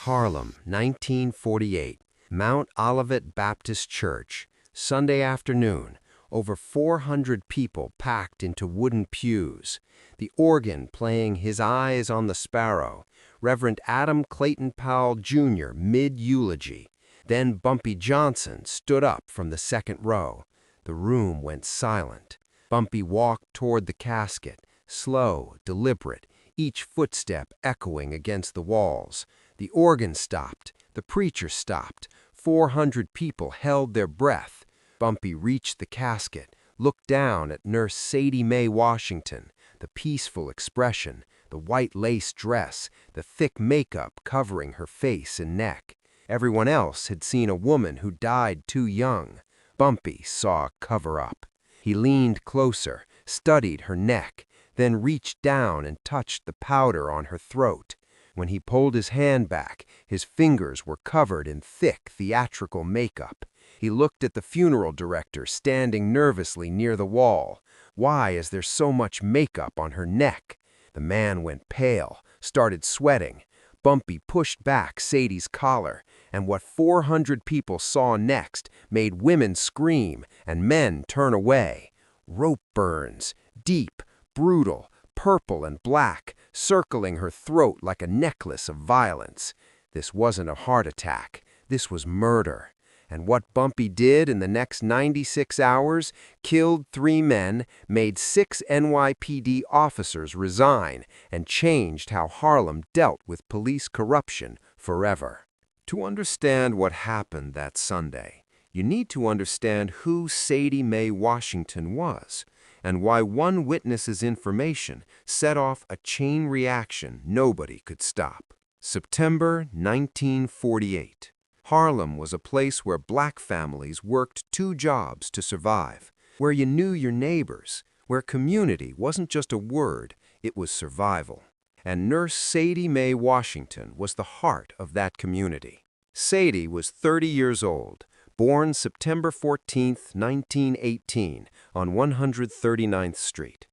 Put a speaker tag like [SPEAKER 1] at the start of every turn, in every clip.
[SPEAKER 1] Harlem, 1948, Mount Olivet Baptist Church, Sunday afternoon, over 400 people packed into wooden pews, the organ playing His Eyes on the Sparrow, Reverend Adam Clayton Powell, Jr. mid-eulogy. Then Bumpy Johnson stood up from the second row. The room went silent. Bumpy walked toward the casket, slow, deliberate, each footstep echoing against the walls. The organ stopped. The preacher stopped. 400 people held their breath. Bumpy reached the casket, looked down at Nurse Sadie Mae Washington, the peaceful expression, the white lace dress, the thick makeup covering her face and neck. Everyone else had seen a woman who died too young. Bumpy saw a cover-up. He leaned closer, studied her neck, then reached down and touched the powder on her throat. When he pulled his hand back, his fingers were covered in thick theatrical makeup. He looked at the funeral director standing nervously near the wall. Why is there so much makeup on her neck? The man went pale, started sweating. Bumpy pushed back Sadie's collar, and what 400 people saw next made women scream and men turn away. Rope burns, deep, brutal, purple and black, circling her throat like a necklace of violence. This wasn't a heart attack. This was murder. And what Bumpy did in the next 96 hours, killed 3 men, made 6 NYPD officers resign, and changed how Harlem dealt with police corruption forever. To understand what happened that Sunday, you need to understand who Sadie Mae Washington was, and why one witness's information set off a chain reaction nobody could stop. September 1948. Harlem was a place where black families worked 2 jobs to survive, where you knew your neighbors, where community wasn't just a word, it was survival. And Nurse Sadie Mae Washington was the heart of that community. Sadie was 30 years old, born September 14, 1918, on 139th Street.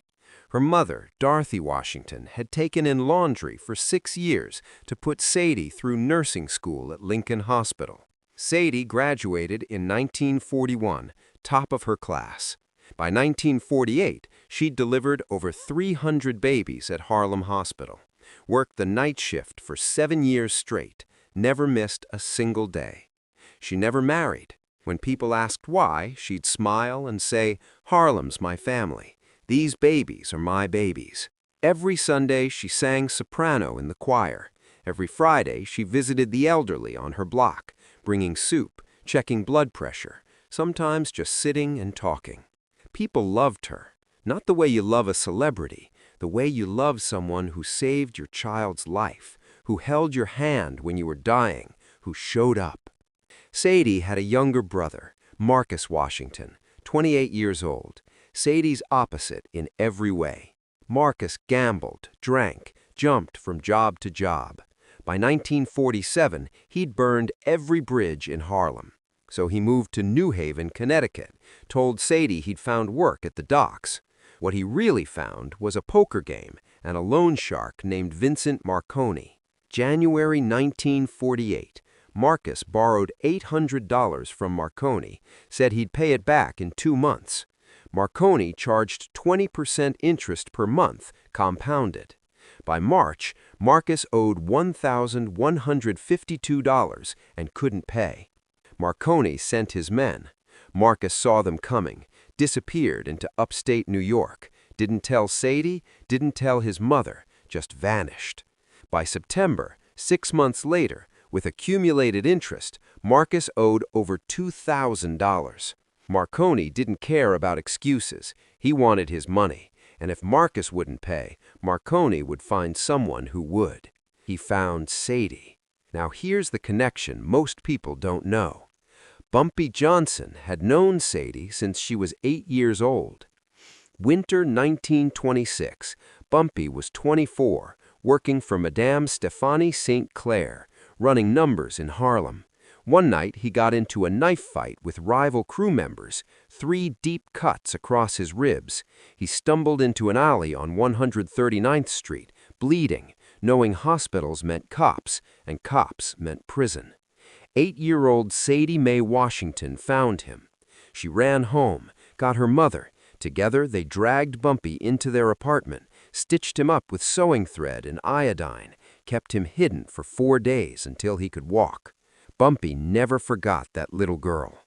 [SPEAKER 1] Her mother, Dorothy Washington, had taken in laundry for 6 years to put Sadie through nursing school at Lincoln Hospital. Sadie graduated in 1941, top of her class. By 1948, she'd delivered over 300 babies at Harlem Hospital, worked the night shift for 7 years straight, never missed a single day. She never married. When people asked why, she'd smile and say, "Harlem's my family. These babies are my babies." Every Sunday, she sang soprano in the choir. Every Friday, she visited the elderly on her block, bringing soup, checking blood pressure, sometimes just sitting and talking. People loved her, not the way you love a celebrity, the way you love someone who saved your child's life, who held your hand when you were dying, who showed up. Sadie had a younger brother, Marcus Washington, 28 years old, Sadie's opposite in every way. Marcus gambled, drank, jumped from job to job. By 1947, he'd burned every bridge in Harlem. So he moved to New Haven, Connecticut, told Sadie he'd found work at the docks. What he really found was a poker game and a loan shark named Vincent Marconi. January 1948. Marcus borrowed $800 from Marconi, said he'd pay it back in 2 months. Marconi charged 20% interest per month, compounded. By March, Marcus owed $1,152 and couldn't pay. Marconi sent his men. Marcus saw them coming, disappeared into upstate New York, didn't tell Sadie, didn't tell his mother, just vanished. By September, 6 months later, with accumulated interest, Marcus owed over $2,000. Marconi didn't care about excuses. He wanted his money, and if Marcus wouldn't pay, Marconi would find someone who would. He found Sadie. Now here's the connection most people don't know. Bumpy Johnson had known Sadie since she was 8 years old. Winter 1926, Bumpy was 24, working for Madame Stephanie St. Clair, running numbers in Harlem. One night, he got into a knife fight with rival crew members, 3 deep cuts across his ribs. He stumbled into an alley on 139th Street, bleeding, knowing hospitals meant cops and cops meant prison. 8-year-old Sadie Mae Washington found him. She ran home, got her mother. Together they dragged Bumpy into their apartment, stitched him up with sewing thread and iodine, kept him hidden for 4 days until he could walk. Bumpy never forgot that little girl.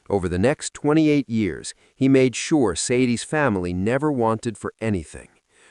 [SPEAKER 1] Over the next 28 years, he made sure Sadie's family never wanted for anything.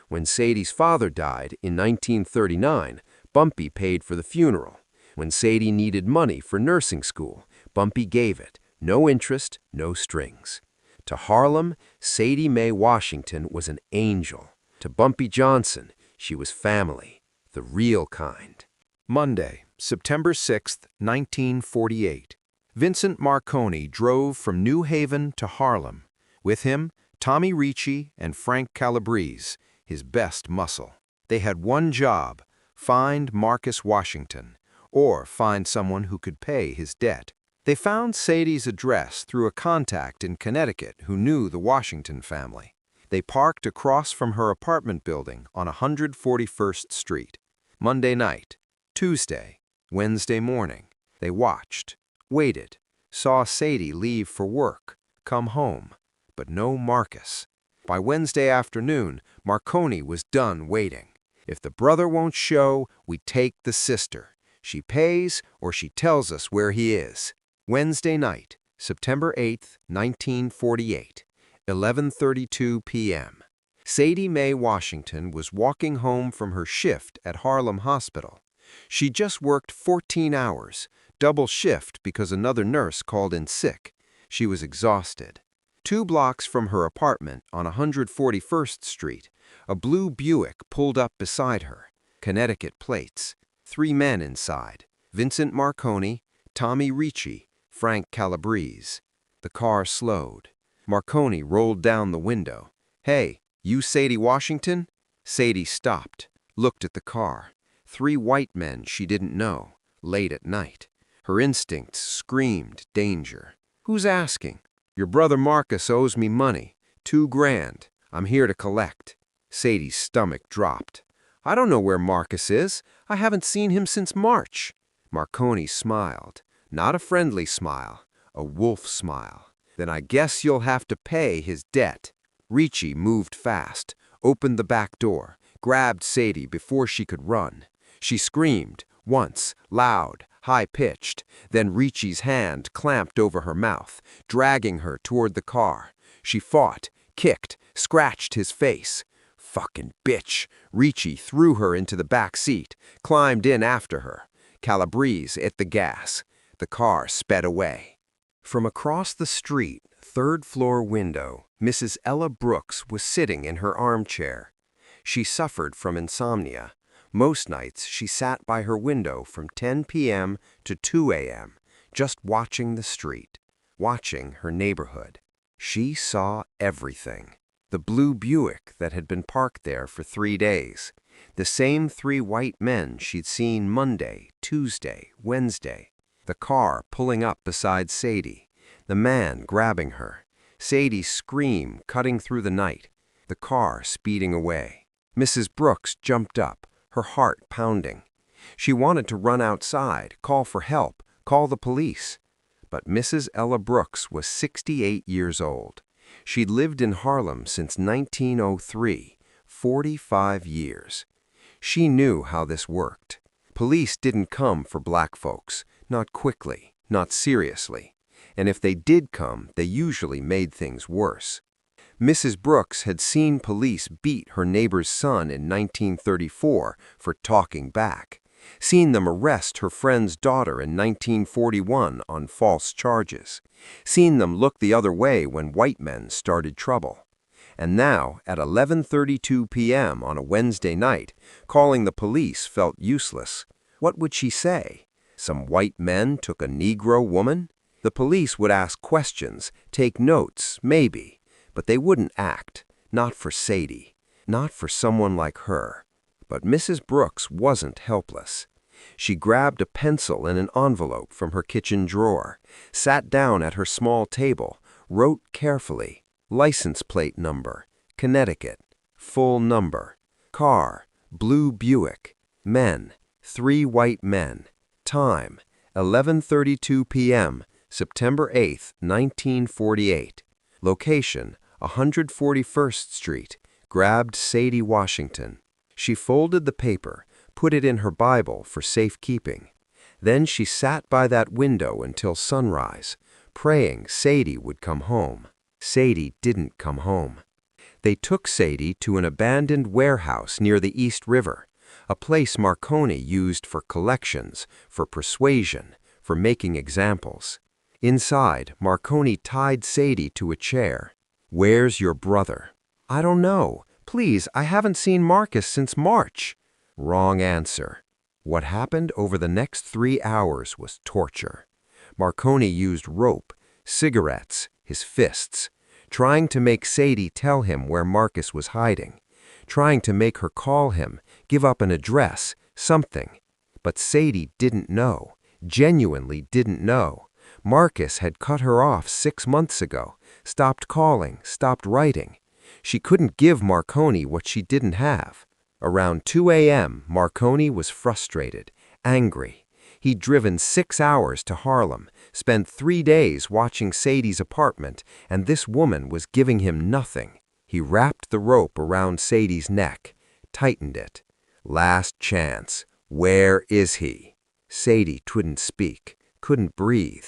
[SPEAKER 1] When Sadie's father died in 1939, Bumpy paid for the funeral. When Sadie needed money for nursing school, Bumpy gave it. No interest, no strings. To Harlem, Sadie Mae Washington was an angel. To Bumpy Johnson, she was family, the real kind.
[SPEAKER 2] Monday, September 6, 1948. Vincent Marconi drove from New Haven to Harlem. With him, Tommy Ricci and Frank Calabrese, his best muscle. They had one job: find Marcus Washington, or find someone who could pay his debt. They found Sadie's address through a contact in Connecticut who knew the Washington family. They parked across from her apartment building on 141st Street. Monday night, Tuesday, Wednesday morning. They watched, waited, saw Sadie leave for work, come home, but no Marcus. By Wednesday afternoon, Marconi was done waiting. If the brother won't show, we take the sister. She pays or she tells us where he is. Wednesday night, September 8, 1948, 11:32 p.m. Sadie Mae Washington was walking home from her shift at Harlem Hospital. She just worked 14 hours, double shift because another nurse called in sick. She was exhausted. 2 blocks from her apartment on 141st Street, a blue Buick pulled up beside her. Connecticut plates. 3 men inside: Vincent Marconi, Tommy Ricci, Frank Calabrese. The car slowed. Marconi rolled down the window. "Hey, you Sadie Washington?" Sadie stopped, looked at the car. 3 white men she didn't know, late at night. Her instincts screamed danger. "Who's asking?" "Your brother Marcus owes me money. 2 grand. I'm here to collect." Sadie's stomach dropped. "I don't know where Marcus is. I haven't seen him since March." Marconi smiled. Not a friendly smile, a wolf smile. "Then I guess you'll have to pay his debt." Ricci moved fast, opened the back door, grabbed Sadie before she could run. She screamed, once, loud, high-pitched. Then Ricci's hand clamped over her mouth, dragging her toward the car. She fought, kicked, scratched his face. "Fucking bitch." Ricci threw her into the back seat, climbed in after her. Calabrese hit the gas. The car sped away. From across the street, 3rd-floor window, Mrs. Ella Brooks was sitting in her armchair. She suffered from insomnia. Most nights she sat by her window from 10 p.m. to 2 a.m., just watching the street, watching her neighborhood. She saw everything. The blue Buick that had been parked there for 3 days. The same 3 white men she'd seen Monday, Tuesday, Wednesday. The car pulling up beside Sadie. The man grabbing her. Sadie's scream cutting through the night. The car speeding away. Mrs. Brooks jumped up, her heart pounding. She wanted to run outside, call for help, call the police. But Mrs. Ella Brooks was 68 years old. She'd lived in Harlem since 1903, 45 years. She knew how this worked. Police didn't come for black folks, not quickly, not seriously. And if they did come, they usually made things worse. Mrs. Brooks had seen police beat her neighbor's son in 1934 for talking back, seen them arrest her friend's daughter in 1941 on false charges, seen them look the other way when white men started trouble. And now, at 11:32 p.m. on a Wednesday night, calling the police felt useless. What would she say? Some white men took a Negro woman? The police would ask questions, take notes, maybe, but they wouldn't act. Not for Sadie, not for someone like her. But Mrs. Brooks wasn't helpless. She grabbed a pencil and an envelope from her kitchen drawer, sat down at her small table, wrote carefully, license plate number, Connecticut, full number, car, blue Buick.
[SPEAKER 1] Men, 3 white men. Time, 11:32 p.m., September 8, 1948. Location, 141st Street. Grabbed Sadie Washington. She folded the paper, put it in her Bible for safekeeping. Then she sat by that window until sunrise, praying Sadie would come home. Sadie didn't come home. They took Sadie to an abandoned warehouse near the East River, a place Marconi used for collections, for persuasion, for making examples. Inside, Marconi tied Sadie to a chair. "Where's your brother?" "I don't know. Please, I haven't seen Marcus since March." Wrong answer. What happened over the next 3 hours was torture. Marconi used rope, cigarettes, his fists, trying to make Sadie tell him where Marcus was hiding, trying to make her call him, give up an address, something. But Sadie didn't know, genuinely didn't know. Marcus had cut her off 6 months ago, stopped calling, stopped writing. She couldn't give Marconi what she didn't have. Around 2 a.m., Marconi was frustrated, angry. He'd driven 6 hours to Harlem, spent 3 days watching Sadie's apartment, and this woman was giving him nothing. He wrapped the rope around Sadie's neck, tightened it. Last chance. Where is he? Sadie couldn't speak, couldn't breathe.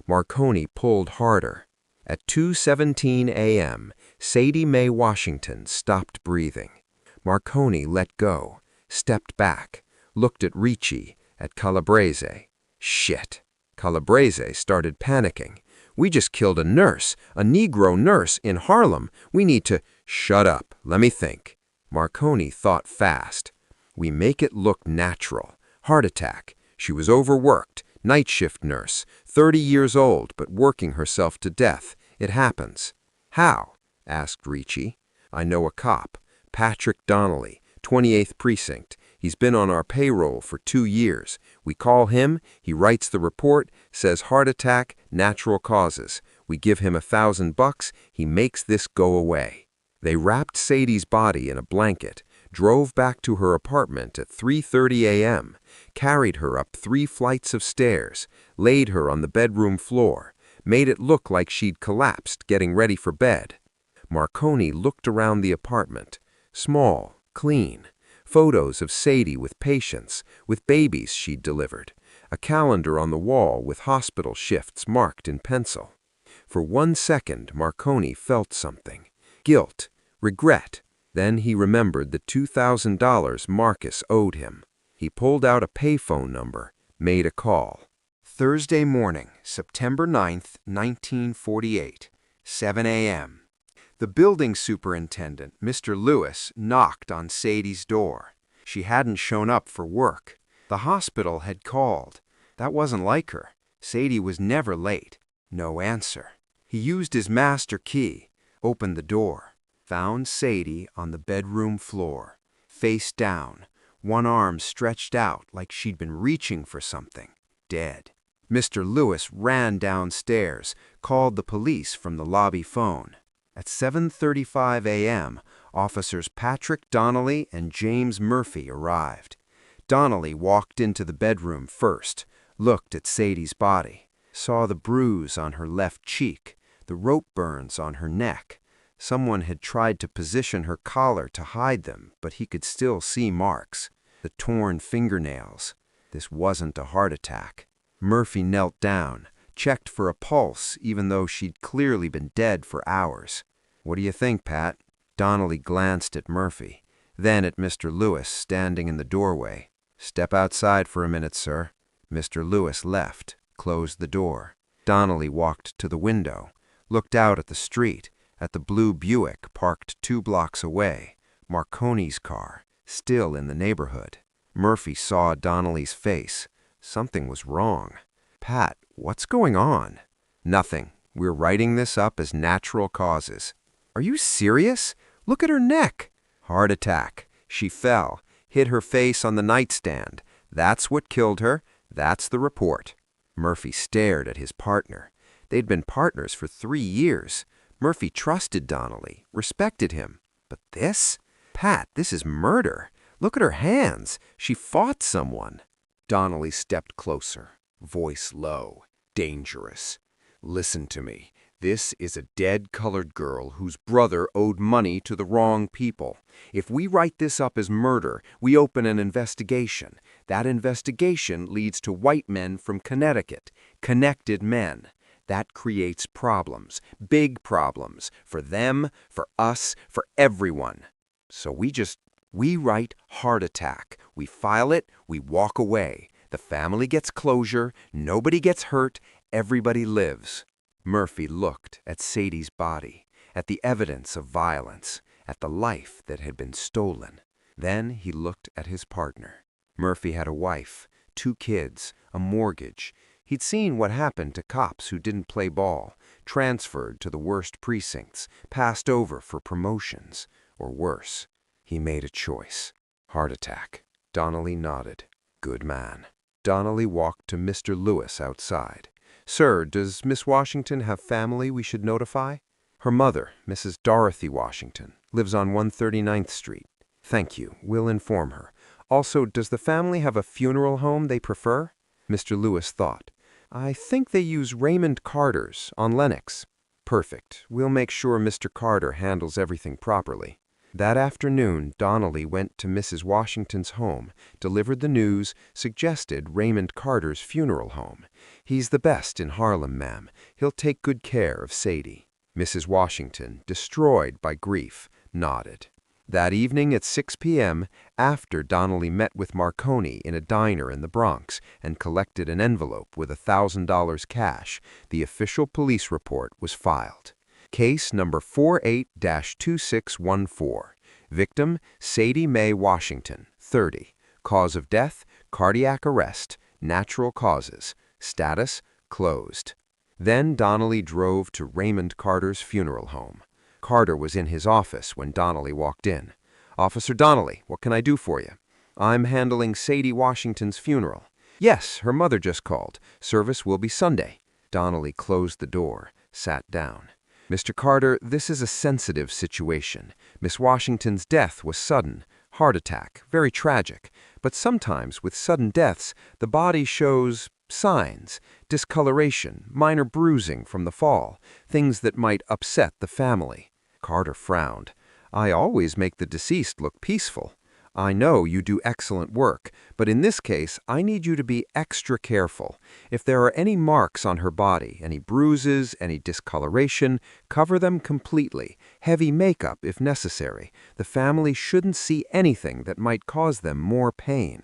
[SPEAKER 1] Marconi pulled harder. At 2:17 a.m., Sadie Mae Washington stopped breathing. Marconi let go, stepped back, looked at Ricci, at Calabrese. Shit. Calabrese started panicking. "We just killed a nurse, a Negro nurse in Harlem. We need to—" "Shut up. Let me think." Marconi thought fast. "We make it look natural. Heart attack. She was overworked. Night shift nurse. 30 years old, but working herself to death. It happens." "How?" asked Ricci. "I know a cop. Patrick Donnelly, 28th Precinct. He's been on our payroll for 2 years. We call him, he writes the report, says heart attack, natural causes. We give him $1,000, he makes this go away." They wrapped Sadie's body in a blanket, drove back to her apartment at 3:30 a.m., carried her up 3 flights of stairs, laid her on the bedroom floor, made it look like she'd collapsed getting ready for bed. Marconi looked around the apartment. Small, clean. Photos of Sadie with patients, with babies she'd delivered. A calendar on the wall with hospital shifts marked in pencil. For 1 second, Marconi felt something. Guilt, regret. Then he remembered the $2,000 Marcus owed him. He pulled out a payphone number, made a call. Thursday morning, September 9th, 1948, 7 a.m. The building superintendent, Mr. Lewis, knocked on Sadie's door. She hadn't shown up for work. The hospital had called. That wasn't like her. Sadie was never late. No answer. He used his master key, opened the door, found Sadie on the bedroom floor, face down, one arm stretched out like she'd been reaching for something, dead. Mr. Lewis ran downstairs, called the police from the lobby phone. At 7:35 a.m., officers Patrick Donnelly and James Murphy arrived. Donnelly walked into the bedroom first, looked at Sadie's body, saw the bruise on her left cheek, the rope burns on her neck. Someone had tried to position her collar to hide them, but he could still see marks, the torn fingernails. This wasn't a heart attack. Murphy knelt down, checked for a pulse even though she'd clearly been dead for hours. "What do you think, Pat?" Donnelly glanced at Murphy, then at Mr. Lewis standing in the doorway. "Step outside for a minute, sir." Mr. Lewis left, closed the door. Donnelly walked to the window, looked out at the street, at the blue Buick parked 2 blocks away, Marconi's car, still in the neighborhood. Murphy saw Donnelly's face. Something was wrong. "Pat, what's going on?" "Nothing. We're writing this up as natural causes." "Are you serious? Look at her neck." "Heart attack. She fell, hit her face on the nightstand. That's what killed her. That's the report." Murphy stared at his partner. They'd been partners for 3 years. Murphy trusted Donnelly, respected him. But this? "Pat, this is murder. Look at her hands. She fought someone. Donnelly stepped closer, voice low, dangerous. Listen to me. This is a dead-colored girl whose brother owed money to the wrong people. If we write this up as murder, we open an investigation. That investigation leads to white men from Connecticut, connected men. That creates problems, big problems, for them, for us, for everyone. So we write heart attack. We file it, we walk away. The family gets closure, nobody gets hurt, everybody lives. Murphy looked at Sadie's body, at the evidence of violence, at the life that had been stolen. Then he looked at his partner. Murphy had a wife, 2 kids, a mortgage. He'd seen what happened to cops who didn't play ball, transferred to the worst precincts, passed over for promotions, or worse. He made a choice. Heart attack. Donnelly nodded. Good man. Donnelly walked to Mr. Lewis outside. Sir, does Miss Washington have family we should notify? Her mother, Mrs. Dorothy Washington, lives on 139th Street. Thank you. We'll inform her. Also, does the family have a funeral home they prefer? Mr. Lewis thought. I think they use Raymond Carter's on Lenox. Perfect. We'll make sure Mr. Carter handles everything properly. That afternoon, Donnelly went to Mrs. Washington's home, delivered the news, suggested Raymond Carter's funeral home. He's the best in Harlem, ma'am. He'll take good care of Sadie. Mrs. Washington, destroyed by grief, nodded. That evening at 6 p.m., after Donnelly met with Marconi in a diner in the Bronx and collected an envelope with $1,000 cash, the official police report was filed. Case number 48-2614. Victim, Sadie Mae Washington, 30. Cause of death, cardiac arrest. Natural causes. Status, closed. Then Donnelly drove to Raymond Carter's funeral home. Carter was in his office when Donnelly walked in. Officer Donnelly, what can I do for you? I'm handling Sadie Washington's funeral. Yes, her mother just called. Service will be Sunday. Donnelly closed the door, sat down. Mr. Carter, this is a sensitive situation. Miss Washington's death was sudden. Heart attack, very tragic. But sometimes with sudden deaths, the body shows signs, discoloration, minor bruising from the fall, things that might upset the family. Carter frowned. I always make the deceased look peaceful. I know you do excellent work, but in this case, I need you to be extra careful. If there are any marks on her body, any bruises, any discoloration, cover them completely. Heavy makeup if necessary. The family shouldn't see anything that might cause them more pain.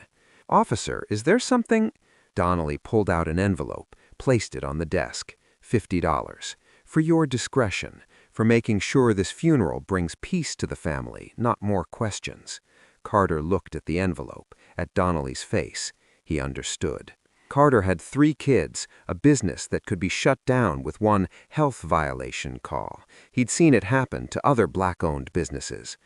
[SPEAKER 1] Officer, is there something? Donnelly pulled out an envelope, placed it on the desk. $50. For your discretion, for making sure this funeral brings peace to the family, not more questions. Carter looked at the envelope, at Donnelly's face. He understood. Carter had 3 kids, a business that could be shut down with one health violation call. He'd seen it happen to other black-owned businesses.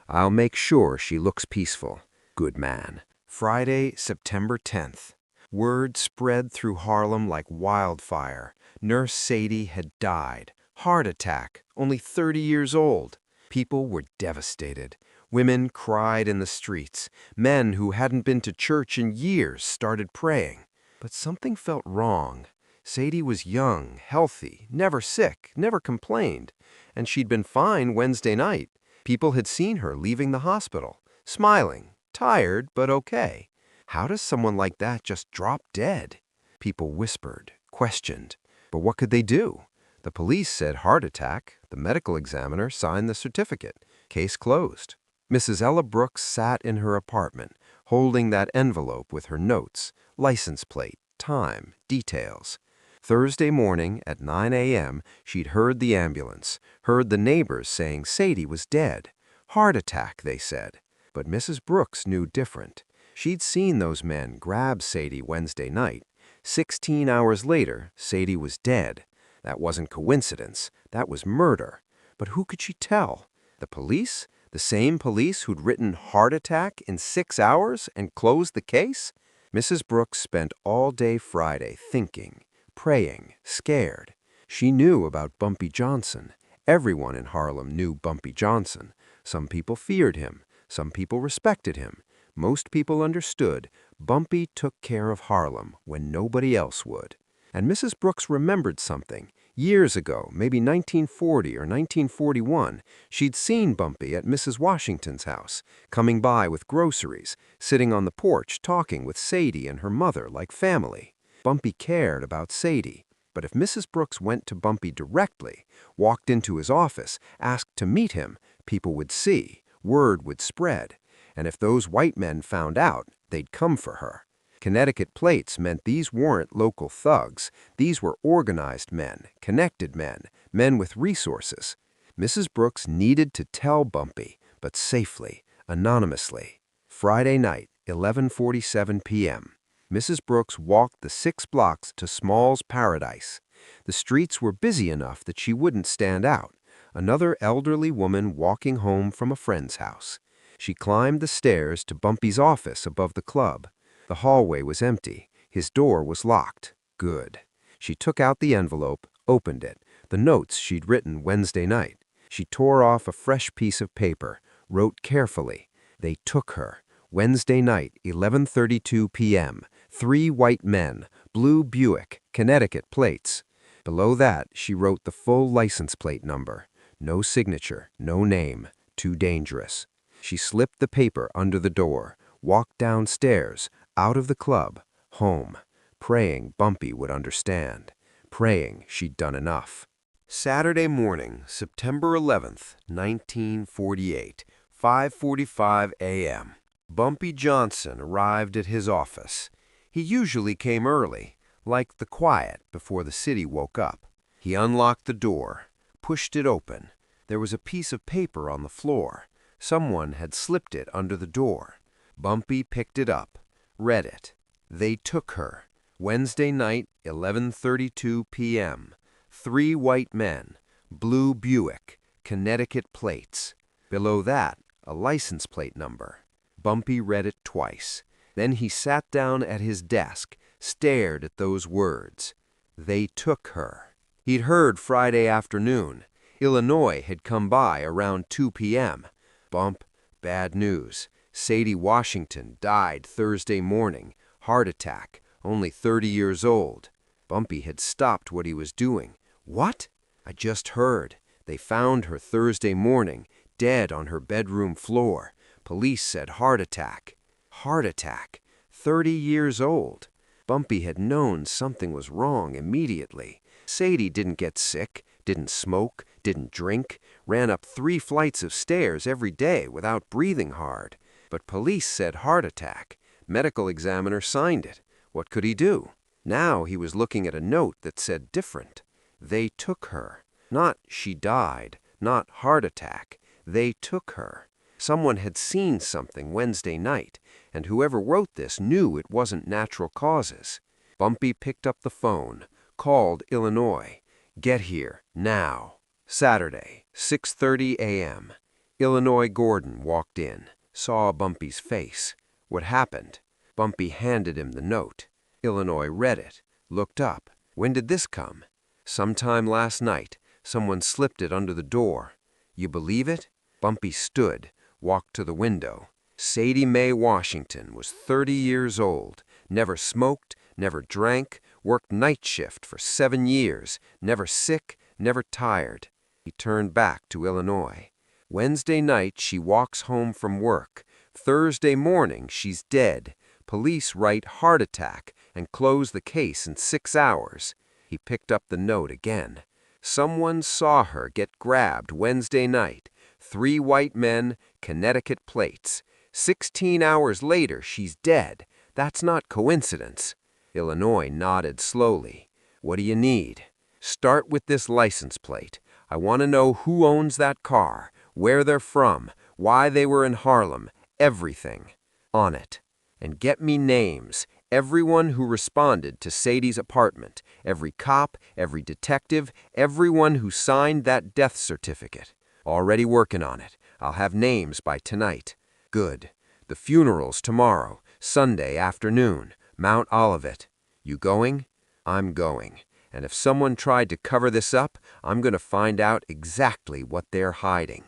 [SPEAKER 1] I'll make sure she looks peaceful. Good man. Friday, September 10th. Word spread through Harlem like wildfire. Nurse Sadie had died. Heart attack, only 30 years old. People were devastated. Women cried in the streets. Men who hadn't been to church in years started praying. But something felt wrong. Sadie was young, healthy, never sick, never complained. And she'd been fine Wednesday night. People had seen her leaving the hospital, smiling, tired but okay. How does someone like that just drop dead? People whispered, questioned. But what could they do? The police said heart attack. The medical examiner signed the certificate. Case closed. Mrs. Ella Brooks sat in her apartment, holding that envelope with her notes, license plate, time, details. Thursday morning at 9 a.m., she'd heard the ambulance, heard the neighbors saying Sadie was dead. Heart attack, they said. But Mrs. Brooks knew different. She'd seen those men grab Sadie Wednesday night. 16 hours later, Sadie was dead. That wasn't coincidence. That was murder. But who could she tell? The police? The same police who'd written heart attack in 6 hours and closed the case? Mrs. Brooks spent all day Friday thinking, praying, scared. She knew about Bumpy Johnson. Everyone in Harlem knew Bumpy Johnson. Some people feared him. Some people respected him. Most people understood Bumpy took care of Harlem when nobody else would. And Mrs. Brooks remembered something. Years ago, maybe 1940 or 1941, she'd seen Bumpy at Mrs. Washington's house, coming by with groceries, sitting on the porch talking with Sadie and her mother like family. Bumpy cared about Sadie, but if Mrs. Brooks went to Bumpy directly, walked into his office, asked to meet him, people would see, word would spread. And if those white men found out, they'd come for her. Connecticut plates meant these weren't local thugs. These were organized men, connected men, men with resources. Mrs. Brooks needed to tell Bumpy, but safely, anonymously. Friday night, 11:47 p.m. Mrs. Brooks walked the 6 blocks to Small's Paradise. The streets were busy enough that she wouldn't stand out. Another elderly woman walking home from a friend's house. She climbed the stairs to Bumpy's office above the club. The hallway was empty. His door was locked. Good. She took out the envelope, opened it, the notes she'd written Wednesday night. She tore off a fresh piece of paper, wrote carefully. They took her. Wednesday night, 11:32 p.m. 3 white men, blue Buick, Connecticut plates. Below that, she wrote the full license plate number. No signature, no name. Too dangerous. She slipped the paper under the door, walked downstairs, out of the club, home, praying Bumpy would understand, praying she'd done enough. Saturday morning, September 11th, 1948, 5:45 a.m. Bumpy Johnson arrived at his office. He usually came early, liked the quiet before the city woke up. He unlocked the door, pushed it open. There was a piece of paper on the floor. Someone had slipped it under the door. Bumpy picked it up, read it. They took her. Wednesday night, 11:32 p.m. 3 white men, blue Buick, Connecticut plates. Below that, a license plate number. Bumpy read it twice. Then he sat down at his desk, stared at those words. They took her. He'd heard Friday afternoon. Illinois had come by around 2 p.m. Bump, bad news. Sadie Washington died Thursday morning. Heart attack, only 30 years old. Bumpy had stopped what he was doing. What? I just heard. They found her Thursday morning, dead on her bedroom floor. Police said heart attack. Heart attack. 30 years old. Bumpy had known something was wrong immediately. Sadie didn't get sick, didn't smoke, didn't drink, ran up 3 flights of stairs every day without breathing hard. But police said heart attack. Medical examiner signed it. What could he do? Now he was looking at a note that said different. They took her. Not she died, not heart attack. They took her. Someone had seen something Wednesday night, and whoever wrote this knew it wasn't natural causes. Bumpy picked up the phone, called Illinois. Get here, now. Saturday, 6:30 a.m. Illinois Gordon walked in, saw Bumpy's face. What happened? Bumpy handed him the note. Illinois read it, looked up. When did this come? Sometime last night. Someone slipped it under the door. You believe it? Bumpy stood, walked to the window. Sadie Mae Washington was 30 years old, never smoked, never drank, worked night shift for 7 years, never sick, never tired. He turned back to Illinois. Wednesday night she walks home from work. Thursday morning she's dead. Police write heart attack and close the case in 6 hours. He picked up the note again. Someone saw her get grabbed Wednesday night. 3 white men, Connecticut plates. 16 hours later, she's dead. That's not coincidence. Illinois nodded slowly. What do you need? Start with this license plate. I want to know who owns that car, where they're from, why they were in Harlem, everything. On it. And get me names. Everyone who responded to Sadie's apartment, every cop, every detective, everyone who signed that death certificate. Already working on it. I'll have names by tonight. Good. The funeral's tomorrow, Sunday afternoon, Mount Olivet. You going? I'm going. And if someone tried to cover this up, I'm going to find out exactly what they're hiding.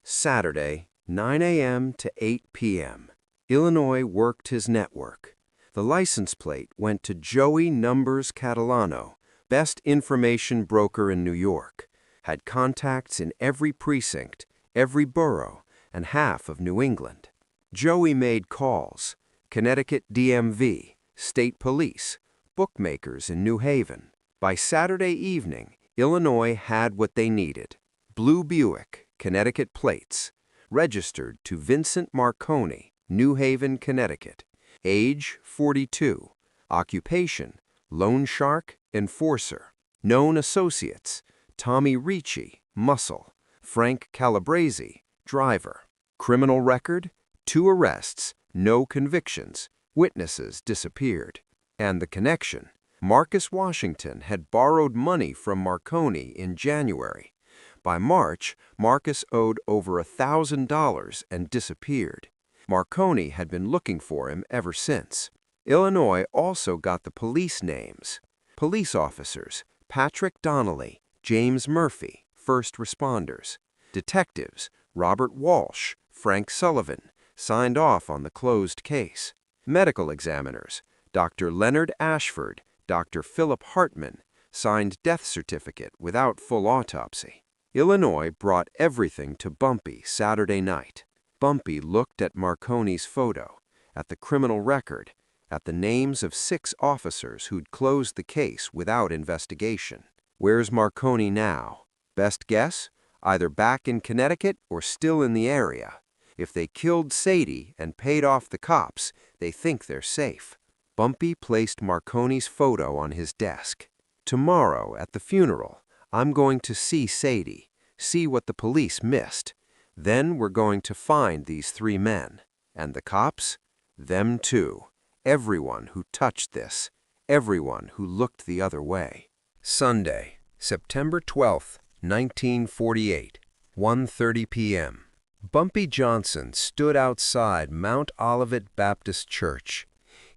[SPEAKER 1] Saturday, 9 a.m. to 8 p.m. Illinois worked his network. The license plate went to Joey Numbers Catalano, best information broker in New York, had contacts in every precinct, every borough, and half of New England. Joey made calls: Connecticut DMV, state police, bookmakers in New Haven. By Saturday evening, Illinois had what they needed: blue Buick, Connecticut plates, registered to Vincent Marconi, New Haven, Connecticut, age 42, occupation, loan shark, enforcer, known associates, Tommy Ricci, muscle, Frank Calabrese, driver, criminal record, 2 arrests, no convictions, witnesses disappeared. And the connection: Marcus Washington had borrowed money from Marconi in January. By March, Marcus owed over $1,000 and disappeared. Marconi had been looking for him ever since. Illinois also got the police names. Police officers: Patrick Donnelly, James Murphy, first responders. Detectives: Robert Walsh, Frank Sullivan, signed off on the closed case. Medical examiners: Dr. Leonard Ashford, Dr. Philip Hartman, signed death certificate without full autopsy. Illinois brought everything to Bumpy Saturday night. Bumpy looked at Marconi's photo, at the criminal record, at the names of 6 officers who'd closed the case without investigation. Where's Marconi now? Best guess? Either back in Connecticut or still in the area. If they killed Sadie and paid off the cops, they think they're safe. Bumpy placed Marconi's photo on his desk. Tomorrow, at the funeral, I'm going to see Sadie, see what the police missed. Then we're going to find these 3 men. And the cops? Them too. Everyone who touched this. Everyone who looked the other way. Sunday, September 12th, 1948, 1:30 p.m. Bumpy Johnson stood outside Mount Olivet Baptist Church.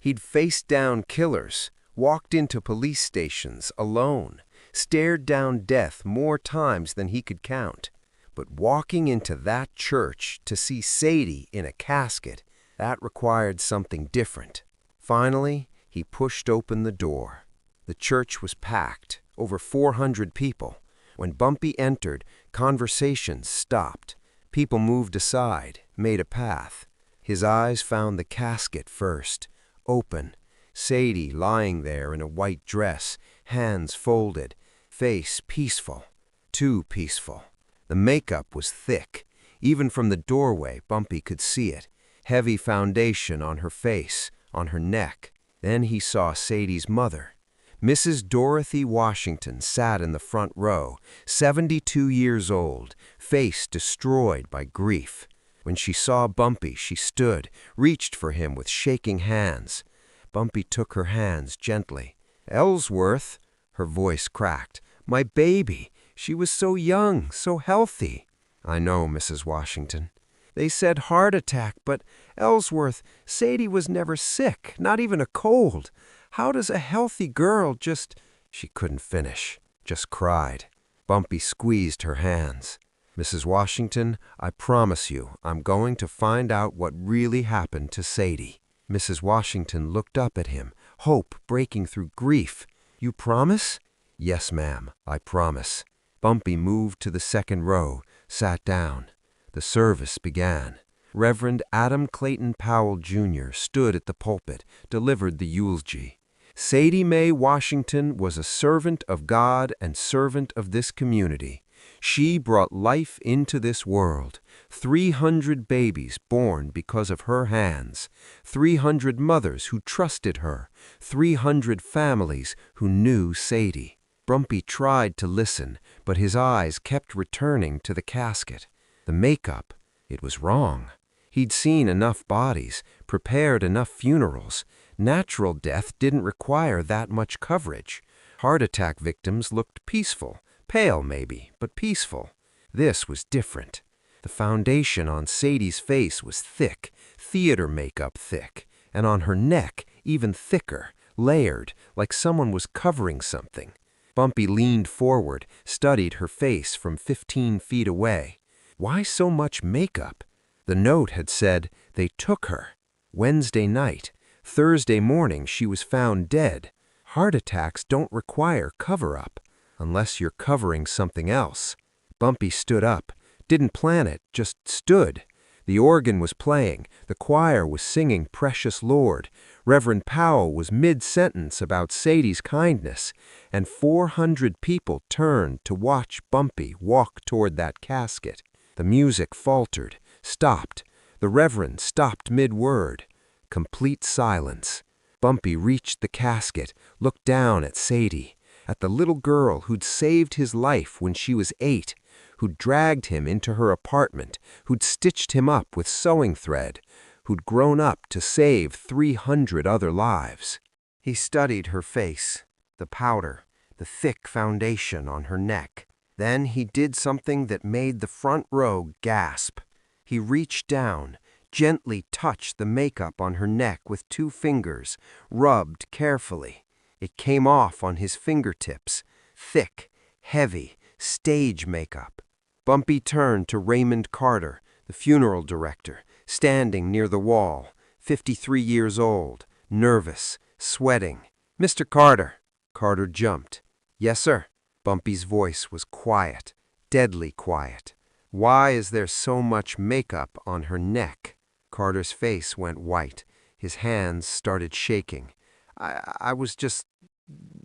[SPEAKER 1] He'd faced down killers, walked into police stations alone, stared down death more times than he could count. But walking into that church to see Sadie in a casket, that required something different. Finally, he pushed open the door. The church was packed, over 400 people. When Bumpy entered, conversations stopped. People moved aside, made a path. His eyes found the casket first, open. Sadie lying there in a white dress, hands folded, face peaceful, too peaceful. The makeup was thick. Even from the doorway, Bumpy could see it. Heavy foundation on her face, on her neck. Then he saw Sadie's mother. Mrs. Dorothy Washington sat in the front row, 72 years old, face destroyed by grief. When she saw Bumpy, she stood, reached for him with shaking hands. Bumpy took her hands gently. "Ellsworth," her voice cracked, "my baby. She was so young, so healthy." "I know, Mrs. Washington." "They said heart attack, but Ellsworth, Sadie was never sick, not even a cold. How does a healthy girl just—" She couldn't finish, just cried. Bumpy squeezed her hands. "Mrs. Washington, I promise you I'm going to find out what really happened to Sadie." Mrs. Washington looked up at him, hope breaking through grief. "You promise?" "Yes, ma'am, I promise." Bumpy moved to the second row, sat down. The service began. Reverend Adam Clayton Powell, Jr. stood at the pulpit, delivered the eulogy. Sadie Mae Washington was a servant of God and servant of this community. She brought life into this world. 300 babies born because of her hands. 300 mothers who trusted her. 300 families who knew Sadie. Bumpy tried to listen, but his eyes kept returning to the casket. The makeup, it was wrong. He'd seen enough bodies, prepared enough funerals. Natural death didn't require that much coverage. Heart attack victims looked peaceful, pale maybe, but peaceful. This was different. The foundation on Sadie's face was thick, theater makeup thick, and on her neck even thicker, layered, like someone was covering something. Bumpy leaned forward, studied her face from 15 feet away. Why so much makeup? The note had said, "They took her." Wednesday night. Thursday morning she was found dead. Heart attacks don't require cover-up, unless you're covering something else. Bumpy stood up. Didn't plan it, just stood. The organ was playing, the choir was singing Precious Lord, Reverend Powell was mid-sentence about Sadie's kindness, and 400 people turned to watch Bumpy walk toward that casket. The music faltered, stopped. The Reverend stopped mid-word. Complete silence. Bumpy reached the casket, looked down at Sadie, at the little girl who'd saved his life when she was 8, who'd dragged him into her apartment, who'd stitched him up with sewing thread, who'd grown up to save 300 other lives. He studied her face, the powder, the thick foundation on her neck. Then he did something that made the front row gasp. He reached down, gently touched the makeup on her neck with 2 fingers, rubbed carefully. It came off on his fingertips, thick, heavy, stage makeup. Bumpy turned to Raymond Carter, the funeral director, standing near the wall, 53 years old, nervous, sweating. "Mr. Carter." Carter jumped. "Yes, sir." Bumpy's voice was quiet, deadly quiet. "Why is there so much makeup on her neck?" Carter's face went white. His hands started shaking. I was just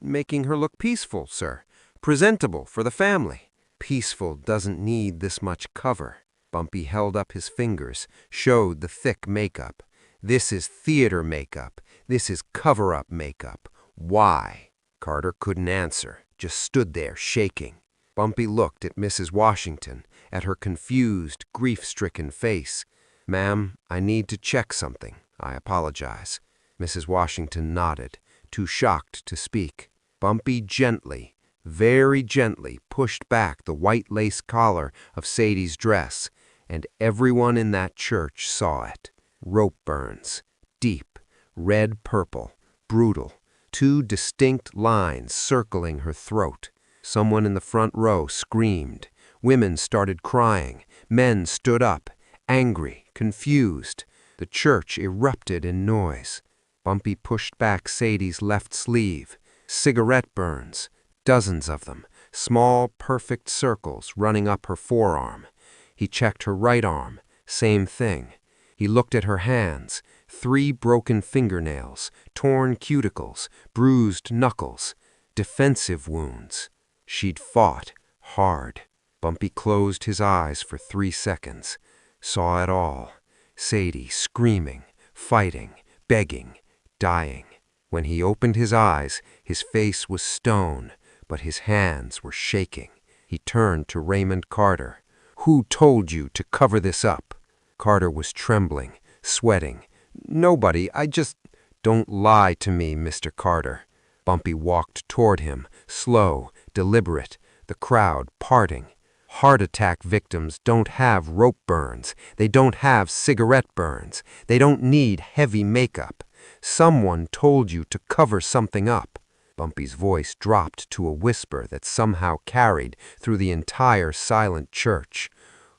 [SPEAKER 1] making her look peaceful, sir. Presentable for the family." "Peaceful doesn't need this much cover." Bumpy held up his fingers, showed the thick makeup. "This is theater makeup. This is cover-up makeup. Why?" Carter couldn't answer, just stood there shaking. Bumpy looked at Mrs. Washington, at her confused, grief-stricken face. "Ma'am, I need to check something. I apologize." Mrs. Washington nodded, too shocked to speak. Bumpy gently, very gently pushed back the white lace collar of Sadie's dress, and everyone in that church saw it. Rope burns, deep, red-purple, brutal, 2 distinct lines circling her throat. Someone in the front row screamed. Women started crying. Men stood up, angry, confused. The church erupted in noise. Bumpy pushed back Sadie's left sleeve. Cigarette burns, dozens of them, small, perfect circles running up her forearm. He checked her right arm, same thing. He looked at her hands, 3 broken fingernails, torn cuticles, bruised knuckles, defensive wounds. She'd fought hard. Bumpy closed his eyes for 3 seconds, saw it all. Sadie screaming, fighting, begging, dying. When he opened his eyes, his face was stone, but his hands were shaking. He turned to Raymond Carter. "Who told you to cover this up?" Carter was trembling, sweating. "Nobody, I just—" "Don't lie to me, Mr. Carter." Bumpy walked toward him, slow, deliberate, the crowd parting. Heart attack victims don't have rope burns. They don't have cigarette burns. They don't need heavy makeup. Someone told you to cover something up. Bumpy's voice dropped to a whisper that somehow carried through the entire silent church.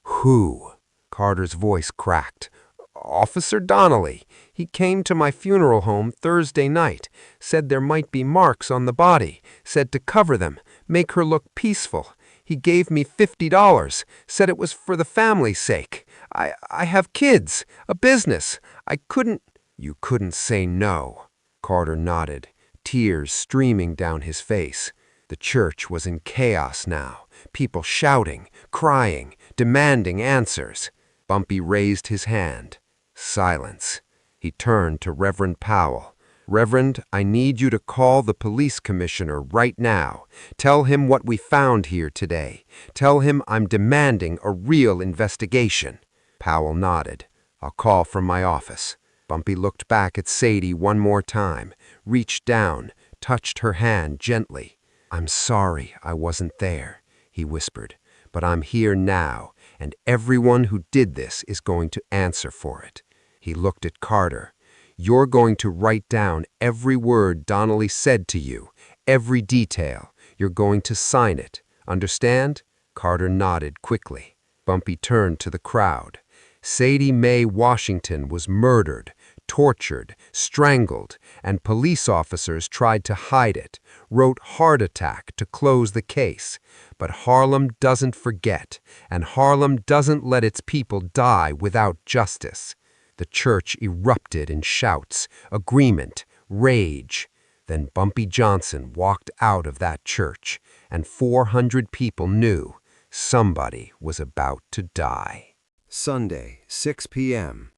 [SPEAKER 1] "Who?" Carter's voice cracked. "Officer Donnelly. He came to my funeral home Thursday night, said there might be marks on the body, said to cover them, make her look peaceful. He gave me $50, said it was for the family's sake. I have kids, a business. I couldn't—" "You couldn't say no." Carter nodded, tears streaming down his face. The church was in chaos now, people shouting, crying, demanding answers. Bumpy raised his hand. Silence. He turned to Reverend Powell. "Reverend, I need you to call the police commissioner right now. Tell him what we found here today. Tell him I'm demanding a real investigation." Powell nodded. "I'll call from my office." Bumpy looked back at Sadie one more time, reached down, touched her hand gently. "I'm sorry I wasn't there," he whispered, "but I'm here now, and everyone who did this is going to answer for it." He looked at Carter. "You're going to write down every word Donnelly said to you, every detail. You're going to sign it. Understand?" Carter nodded quickly. Bumpy turned to the crowd. Sadie Mae Washington was murdered tortured, strangled, and police officers tried to hide it, wrote heart attack to close the case. But Harlem doesn't forget, and Harlem doesn't let its people die without justice. The church erupted in shouts, agreement, rage. Then Bumpy Johnson walked out of that church, and 400 people knew somebody was about to die.
[SPEAKER 2] Sunday, 6 p.m.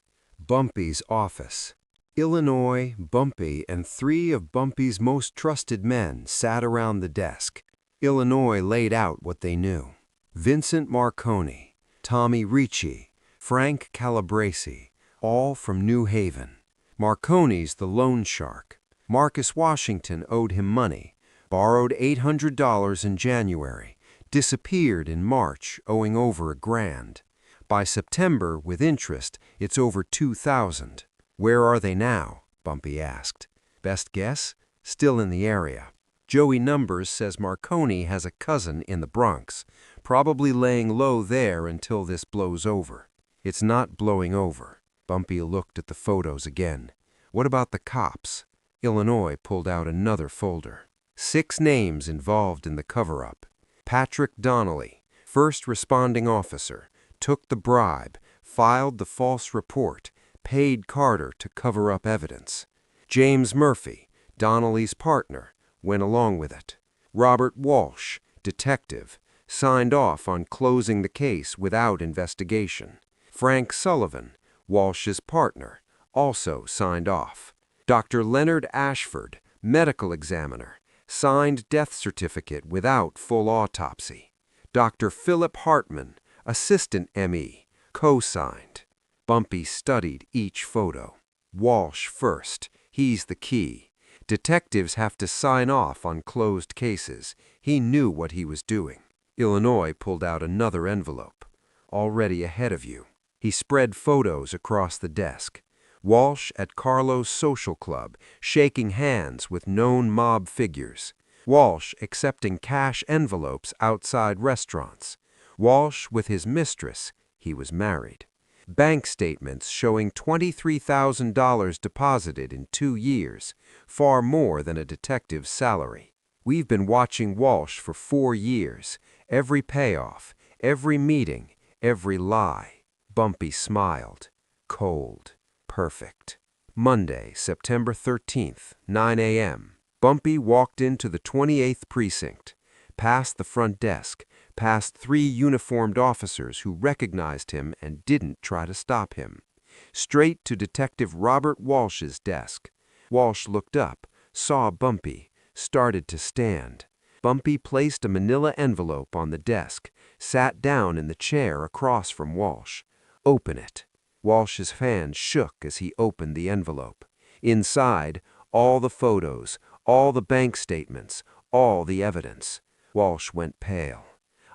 [SPEAKER 2] Bumpy's office. Illinois, Bumpy and 3 of Bumpy's most trusted men sat around the desk. Illinois laid out what they knew. Vincent Marconi, Tommy Ricci, Frank Calabrese, all from New Haven. Marconi's the loan shark. Marcus Washington owed him money, borrowed $800 in January, disappeared in March, owing over $1,000. By September, with interest, it's over $2,000. Where are they now? Bumpy asked. Best guess? Still in the area. Joey Numbers says Marconi has a cousin in the Bronx, probably laying low there until this blows over. It's not blowing over. Bumpy looked at the photos again. What about the cops? Illinois pulled out another folder. 6 names involved in the cover-up. Patrick Donnelly, first responding officer, took the bribe, filed the false report, paid Carter to cover up evidence. James Murphy, Donnelly's partner, went along with it. Robert Walsh, detective, signed off on closing the case without investigation. Frank Sullivan, Walsh's partner, also signed off. Dr. Leonard Ashford, medical examiner, signed death certificate without full autopsy. Dr. Philip Hartman, assistant ME, co-signed. Bumpy studied each photo. Walsh first. He's the key. Detectives have to sign off on closed cases. He knew what he was doing. Illinois pulled out another envelope. Already ahead of you. He spread photos across the desk. Walsh at Carlo's social club, shaking hands with known mob figures. Walsh accepting cash envelopes outside restaurants. Walsh with his mistress. He was married. Bank statements showing $23,000 deposited in 2 years, far more than a detective's salary. We've been watching Walsh for 4 years. Every payoff, every meeting, every lie. Bumpy smiled. Cold. Perfect. Monday, September 13th, 9 a.m. Bumpy walked into the 28th precinct, past the front desk, past 3 uniformed officers who recognized him and didn't try to stop him, straight to Detective Robert Walsh's desk. Walsh looked up, saw Bumpy, started to stand. Bumpy placed a manila envelope on the desk, sat down in the chair across from Walsh. Open it. Walsh's hand shook as he opened the envelope. Inside, all the photos, all the bank statements, all the evidence. Walsh went pale.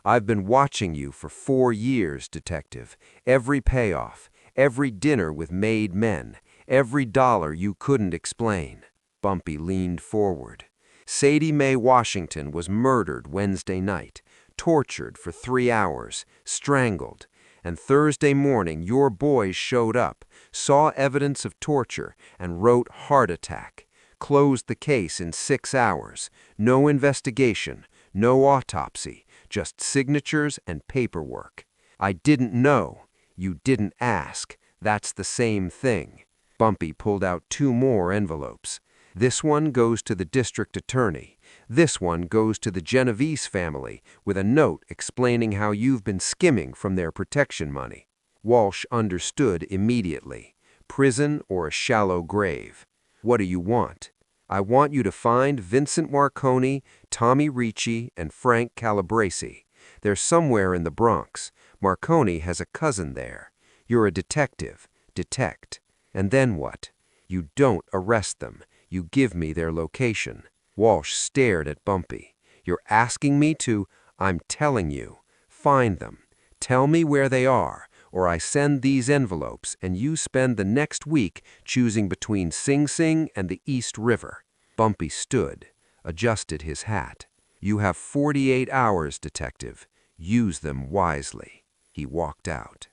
[SPEAKER 2] I've been watching you for 4 years, detective. Every payoff, every dinner with made men, every dollar you couldn't explain. Bumpy leaned forward. Sadie Mae Washington was murdered Wednesday night, tortured for 3 hours, strangled. And Thursday morning your boys showed up, saw evidence of torture, and wrote heart attack. Closed the case in 6 hours. No investigation, no autopsy, just signatures and paperwork. I didn't know. You didn't ask. That's the same thing. Bumpy pulled out 2 more envelopes. This one goes to the district attorney. This one goes to the Genovese family with a note explaining how you've been skimming from their protection money. Walsh understood immediately. Prison or a shallow grave. What do you want? I want you to find Vincent Marconi, Tommy Ricci, and Frank Calabrese. They're somewhere in the Bronx. Marconi has a cousin there. You're a detective. Detect. And then what? You don't arrest them. You give me their location. Walsh stared at Bumpy. You're asking me to? I'm telling you. Find them. Tell me where they are, or I send these envelopes and you spend the next week choosing between Sing Sing and the East River. Bumpy stood, adjusted his hat. You have 48 hours, detective. Use them wisely. He walked out.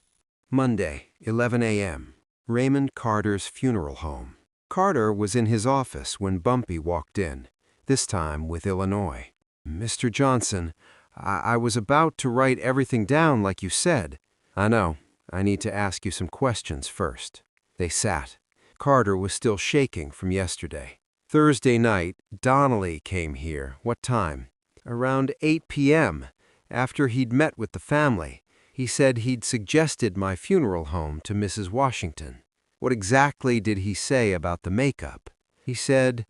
[SPEAKER 2] Monday, 11 a.m.
[SPEAKER 1] Raymond Carter's funeral home. Carter was in his office when Bumpy walked in, this time with Illinois. "Mr. Johnson, I was about to write everything down like you said." "I know. I need to ask you some questions first." They sat. Carter was still shaking from yesterday. "Thursday night, Donnelly came here. What time?" "Around 8 p.m., after he'd met with the family. He said he'd suggested my funeral home to Mrs. Washington." "What exactly did he say about the makeup?" He said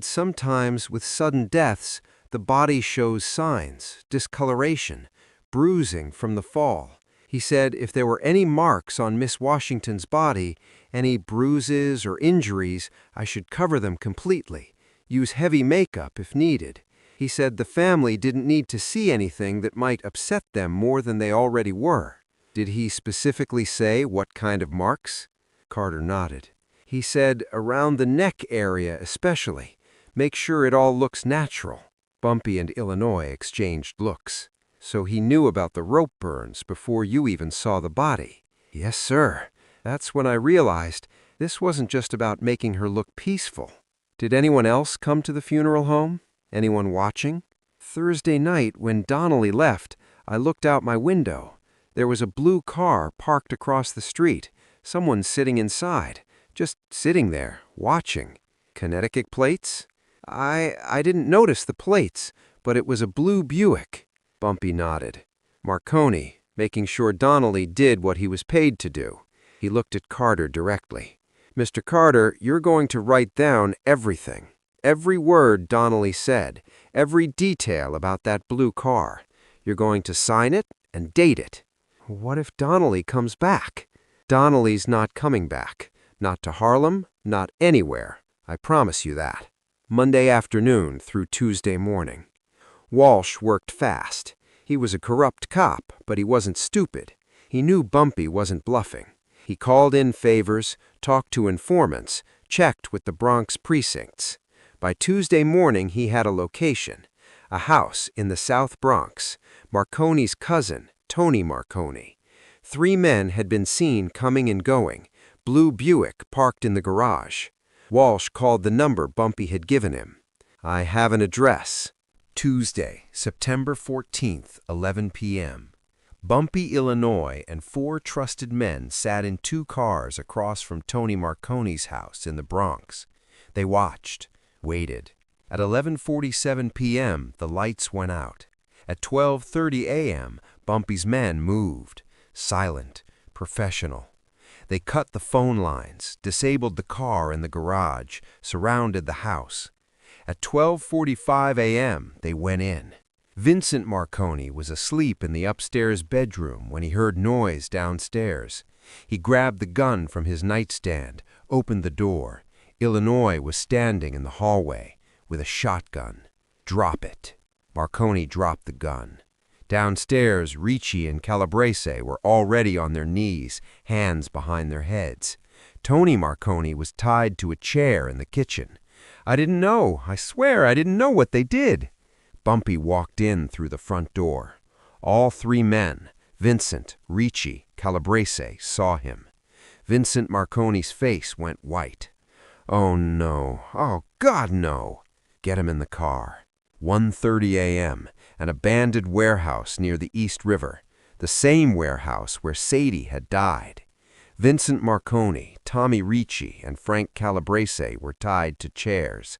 [SPEAKER 1] sometimes with sudden deaths, the body shows signs, discoloration, bruising from the fall. He said if there were any marks on Miss Washington's body, any bruises or injuries, I should cover them completely, use heavy makeup if needed. He said the family didn't need to see anything that might upset them more than they already were. "Did he specifically say what kind of marks?" Carter nodded. "He said around the neck area especially. Make sure it all looks natural." Bumpy and Illinois exchanged looks. "So he knew about the rope burns before you even saw the body?" "Yes, sir. That's when I realized this wasn't just about making her look peaceful." "Did anyone else come to the funeral home? Anyone watching?" "Thursday night, when Donnelly left, I looked out my window. There was a blue car parked across the street. Someone sitting inside, just sitting there, watching." "Connecticut plates?" I didn't notice the plates, but it was a blue Buick." Bumpy nodded. "Marconi, making sure Donnelly did what he was paid to do." He looked at Carter directly. "Mr. Carter, you're going to write down everything. Every word Donnelly said, every detail about that blue car. You're going to sign it and date it." "What if Donnelly comes back?" "Donnelly's not coming back. Not to Harlem, not anywhere. I promise you that." Monday afternoon through Tuesday morning. Walsh worked fast. He was a corrupt cop, but he wasn't stupid. He knew Bumpy wasn't bluffing. He called in favors, talked to informants, checked with the Bronx precincts. By Tuesday morning he had a location, a house in the South Bronx, Marconi's cousin, Tony Marconi. 3 men had been seen coming and going, blue Buick parked in the garage. Walsh called the number Bumpy had given him. "I have an address." Tuesday, September 14th, 11 p.m. Bumpy, Illinois, and 4 trusted men sat in 2 cars across from Tony Marconi's house in the Bronx. They watched, waited. At 11:47 p.m., the lights went out. At 12:30 a.m., Bumpy's men moved, silent, professional. They cut the phone lines, disabled the car in the garage, surrounded the house. At 12:45 a.m., they went in. Vincent Marconi was asleep in the upstairs bedroom when he heard noise downstairs. He grabbed the gun from his nightstand, opened the door. Illinois was standing in the hallway with a shotgun. "Drop it." Marconi dropped the gun. Downstairs, Ricci and Calabrese were already on their knees, hands behind their heads. Tony Marconi was tied to a chair in the kitchen. "I didn't know. I swear I didn't know what they did." Bumpy walked in through the front door. All 3 men, Vincent, Ricci, Calabrese, saw him. Vincent Marconi's face went white. "Oh, no. Oh, God, no." "Get him in the car." 1:30 a.m., an abandoned warehouse near the East River, the same warehouse where Sadie had died. Vincent Marconi, Tommy Ricci, and Frank Calabrese were tied to chairs.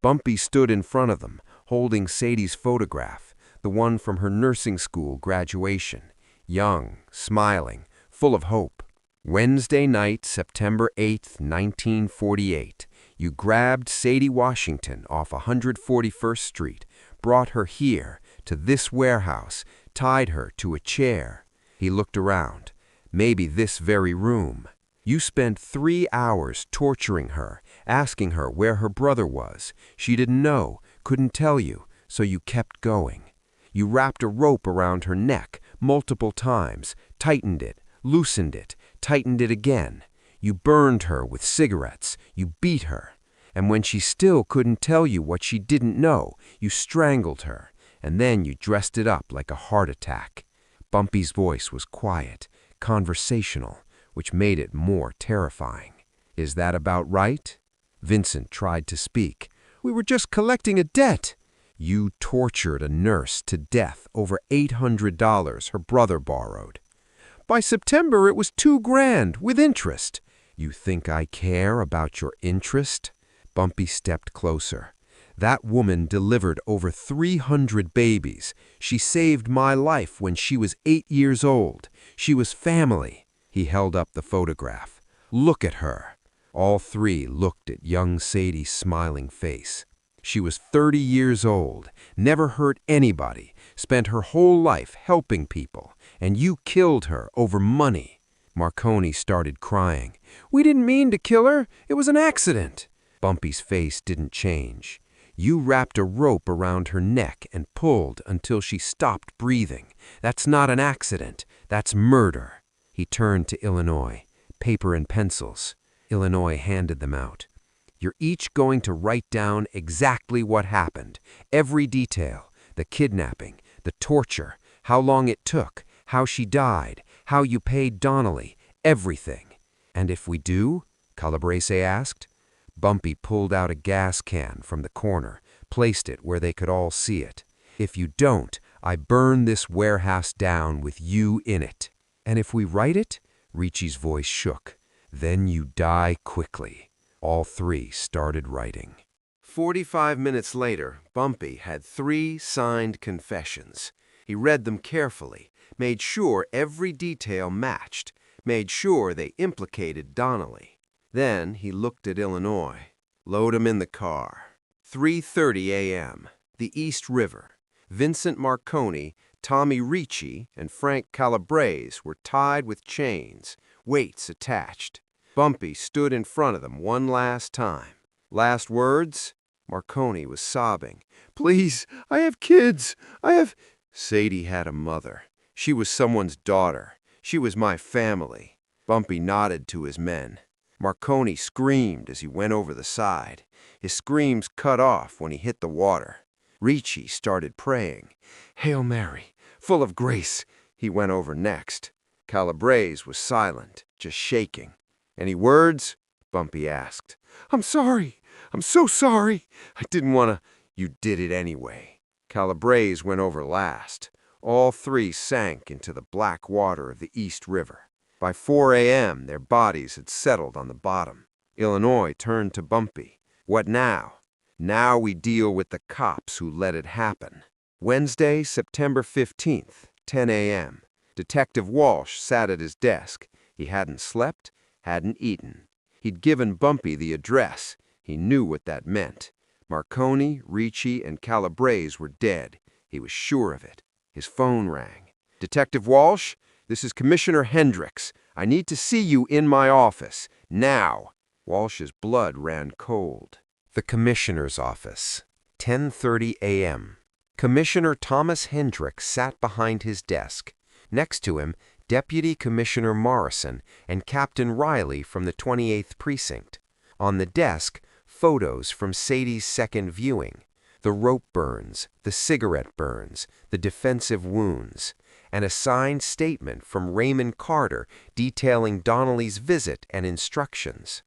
[SPEAKER 1] Bumpy stood in front of them, holding Sadie's photograph, the one from her nursing school graduation, young, smiling, full of hope. Wednesday night, September 8th, 1948. You grabbed Sadie Washington off 141st Street, brought her here, to this warehouse, tied her to a chair. He looked around. Maybe this very room. You spent 3 hours torturing her, asking her where her brother was. She didn't know, couldn't tell you, so you kept going. You wrapped a rope around her neck multiple times, tightened it, loosened it, tightened it again. You burned her with cigarettes. You beat her. And when she still couldn't tell you what she didn't know, you strangled her. And then you dressed it up like a heart attack. Bumpy's voice was quiet, conversational. which made it more terrifying. "Is that about right?" Vincent tried to speak. "We were just collecting a debt." "You tortured a nurse to death over $800 her brother borrowed. By September it was $2,000 with interest." "You think I care about your interest?" Bumpy stepped closer. "That woman delivered over 300 babies. She saved my life when she was 8 years old. She was family." He held up the photograph. "Look at her." All three looked at young Sadie's smiling face. She was 30 years old, never hurt anybody, spent her whole life helping people, and you killed her over money. Marconi started crying. "We didn't mean to kill her. It was an accident." Bumpy's face didn't change. "You wrapped a rope around her neck and pulled until she stopped breathing. That's not an accident. That's murder." He turned to Illinois. "Paper and pencils." Illinois handed them out. "You're each going to write down exactly what happened. Every detail. The kidnapping, the torture, how long it took, how she died, how you paid Donnelly, everything." "And if we do?" Calabrese asked. Bumpy pulled out a gas can from the corner, placed it where they could all see it. "If you don't, I burn this warehouse down with you in it." "And if we write it?" Ricci's voice shook. "Then you die quickly." All three started writing. 45 minutes later, Bumpy had 3 signed confessions. He read them carefully, made sure every detail matched, made sure they implicated Donnelly. Then he looked at Illinois. "Load 'em in the car." 3:30 a.m. The East River. Vincent Marconi, Tommy Ricci, and Frank Calabrese were tied with chains, weights attached. Bumpy stood in front of them one last time. "Last words?" Marconi was sobbing. "Please, I have kids. Sadie had a mother. She was someone's daughter. She was my family." Bumpy nodded to his men. Marconi screamed as he went over the side. His screams cut off when he hit the water. Ricci started praying. "Hail Mary, full of grace." He went over next. Calabrese was silent, just shaking. "Any words?" Bumpy asked. "I'm sorry. I'm so sorry. I didn't want to." "You did it anyway." Calabrese went over last. All three sank into the black water of the East River. By 4 a.m., their bodies had settled on the bottom. Illinois turned to Bumpy. "What now?" "Now we deal with the cops who let it happen." Wednesday, September 15th, 10 a.m. Detective Walsh sat at his desk. He hadn't slept, hadn't eaten. He'd given Bumpy the address. He knew what that meant. Marconi, Ricci, and Calabrese were dead. He was sure of it. His phone rang. "Detective Walsh? This is Commissioner Hendricks. I need to see you in my office. Now." Walsh's blood ran cold. The Commissioner's office. 10:30 a.m. Commissioner Thomas Hendricks sat behind his desk. Next to him, Deputy Commissioner Morrison and Captain Riley from the 28th Precinct. On the desk, photos from Sadie's second viewing. The rope burns, the cigarette burns, the defensive wounds, and a signed statement from Raymond Carter detailing Donnelly's visit and instructions.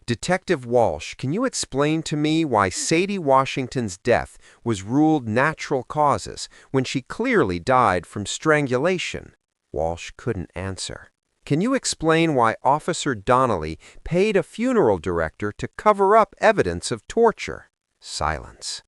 [SPEAKER 1] "Detective Walsh, can you explain to me why Sadie Washington's death was ruled natural causes when she clearly died from strangulation?" Walsh couldn't answer. "Can you explain why Officer Donnelly paid a funeral director to cover up evidence of torture?" Silence.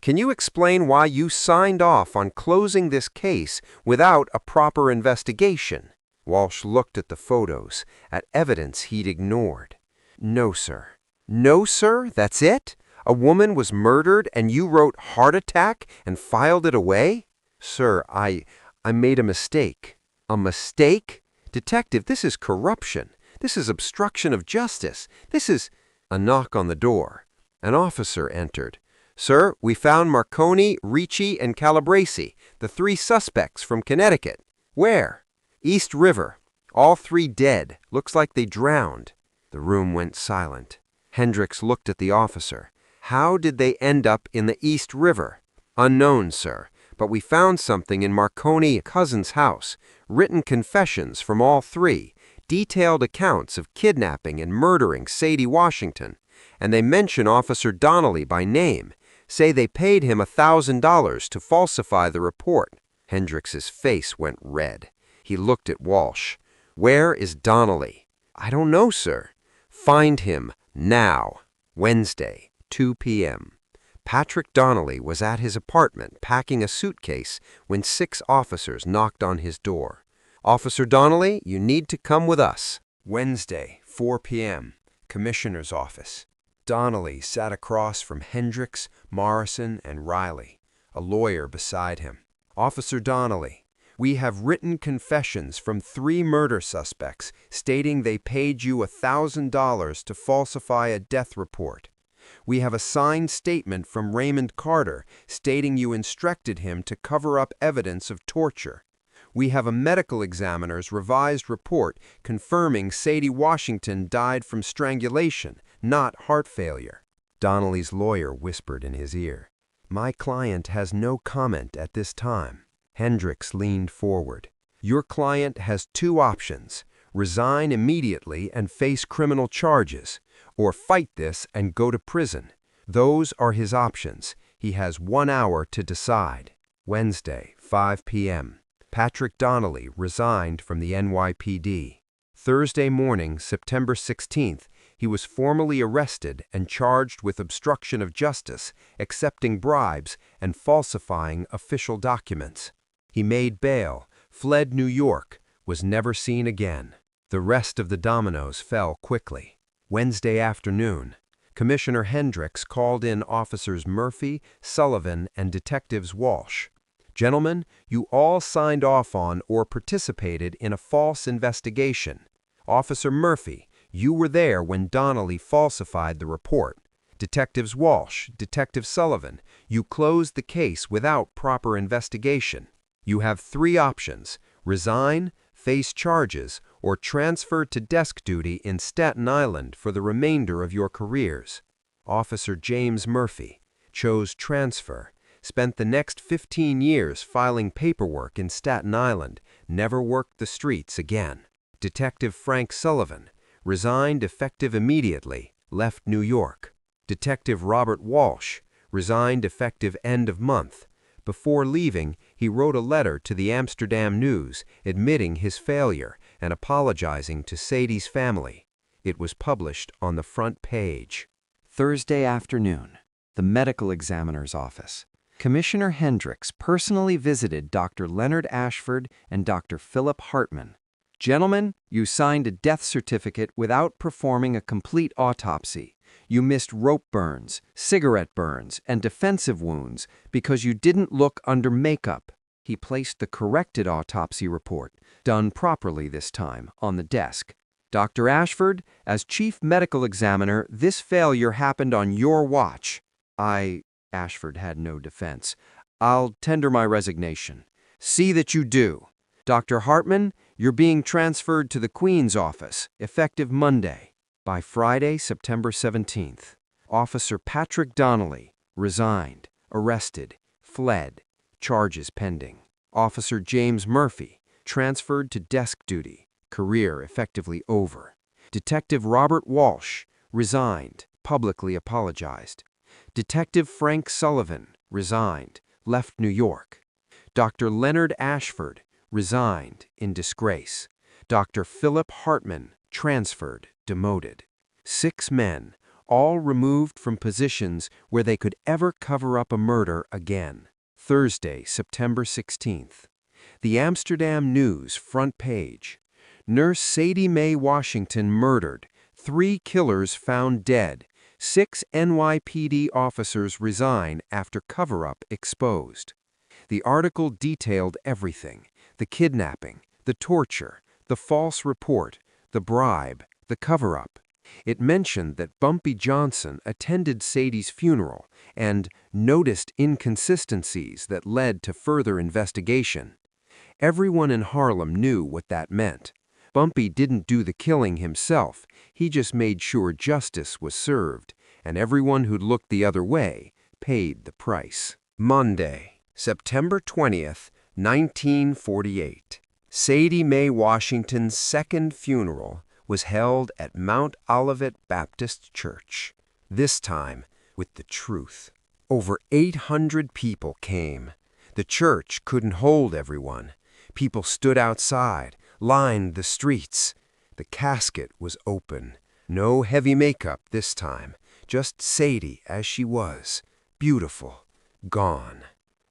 [SPEAKER 1] "Can you explain why you signed off on closing this case without a proper investigation?" Walsh looked at the photos, at evidence he'd ignored. "No, sir." "No, sir? That's it? A woman was murdered and you wrote heart attack and filed it away?" "Sir, I made a mistake." "A mistake? Detective, this is corruption. This is obstruction of justice. This is—" A knock on the door. An officer entered. "Sir, we found Marconi, Ricci, and Calabrese, the 3 suspects from Connecticut." "Where?" "East River. All 3 dead. Looks like they drowned." The room went silent. Hendricks looked at the officer. "How did they end up in the East River?" "Unknown, sir. But we found something in Marconi's cousin's house. Written confessions from all 3. detailed accounts of kidnapping and murdering Sadie Washington, and they mention Officer Donnelly by name, say they paid him $1,000 to falsify the report. Hendrix's face went red. He looked at Walsh. "Where is Donnelly?" "I don't know, sir." "Find him now." Wednesday, 2 p.m. Patrick Donnelly was at his apartment packing a suitcase when 6 officers knocked on his door. "Officer Donnelly, you need to come with us." Wednesday, 4 p.m. Commissioner's office. Donnelly sat across from Hendrix, Morrison, and Riley, a lawyer beside him. "Officer Donnelly, we have written confessions from 3 murder suspects stating they paid you $1,000 to falsify a death report. We have a signed statement from Raymond Carter stating you instructed him to cover up evidence of torture. We have a medical examiner's revised report confirming Sadie Washington died from strangulation, not heart failure." Donnelly's lawyer whispered in his ear. "My client has no comment at this time." Hendrix leaned forward. "Your client has 2 options: resign immediately and face criminal charges, or fight this and go to prison. Those are his options. He has 1 hour to decide." Wednesday, 5 p.m. Patrick Donnelly resigned from the NYPD. Thursday morning, September 16th, he was formally arrested and charged with obstruction of justice, accepting bribes, and falsifying official documents. He made bail, fled New York, was never seen again. The rest of the dominoes fell quickly. Wednesday afternoon, Commissioner Hendrix called in Officers Murphy, Sullivan, and Detectives Walsh. "Gentlemen, you all signed off on or participated in a false investigation. Officer Murphy, you were there when Donnelly falsified the report. Detectives Walsh, Detective Sullivan, you closed the case without proper investigation. You have 3 options: resign, face charges, or transfer to desk duty in Staten Island for the remainder of your careers." Officer James Murphy chose transfer, spent the next 15 years filing paperwork in Staten Island, never worked the streets again. Detective Frank Sullivan resigned effective immediately, left New York. Detective Robert Walsh resigned effective end of month. Before leaving, he wrote a letter to the Amsterdam News admitting his failure and apologizing to Sadie's family. It was published on the front page. Thursday afternoon, the medical examiner's office. Commissioner Hendrix personally visited Dr. Leonard Ashford and Dr. Philip Hartman. "Gentlemen, you signed a death certificate without performing a complete autopsy. You missed rope burns, cigarette burns, and defensive wounds because you didn't look under makeup." He placed the corrected autopsy report, done properly this time, on the desk. "Dr. Ashford, as chief medical examiner, this failure happened on your watch." Ashford had no defense. "I'll tender my resignation." "See that you do." "Dr. Hartman, you're being transferred to the Queen's office, effective Monday." By Friday, September 17th, Officer Patrick Donnelly resigned, arrested, fled, charges pending. Officer James Murphy transferred to desk duty, career effectively over. Detective Robert Walsh resigned, publicly apologized. Detective Frank Sullivan resigned, left New York. Dr. Leonard Ashford resigned in disgrace. Dr. Philip Hartman transferred, demoted. 6 men, all removed from positions where they could ever cover up a murder again. Thursday, September 16th. The Amsterdam News front page. Nurse Sadie Mae Washington murdered. 3 killers found dead. 6 NYPD officers resign after cover-up exposed. The article detailed everything: the kidnapping, the torture, the false report, the bribe, the cover-up. It mentioned that Bumpy Johnson attended Sadie's funeral and noticed inconsistencies that led to further investigation. Everyone in Harlem knew what that meant. Bumpy didn't do the killing himself, he just made sure justice was served, and everyone who'd looked the other way paid the price. Monday, September 20th, 1948. Sadie Mae Washington's second funeral was held at Mount Olivet Baptist Church, this time with the truth. Over 800 people came. The church couldn't hold everyone. People stood outside, lined the streets. The casket was open. No heavy makeup this time, just Sadie as she was, beautiful, gone.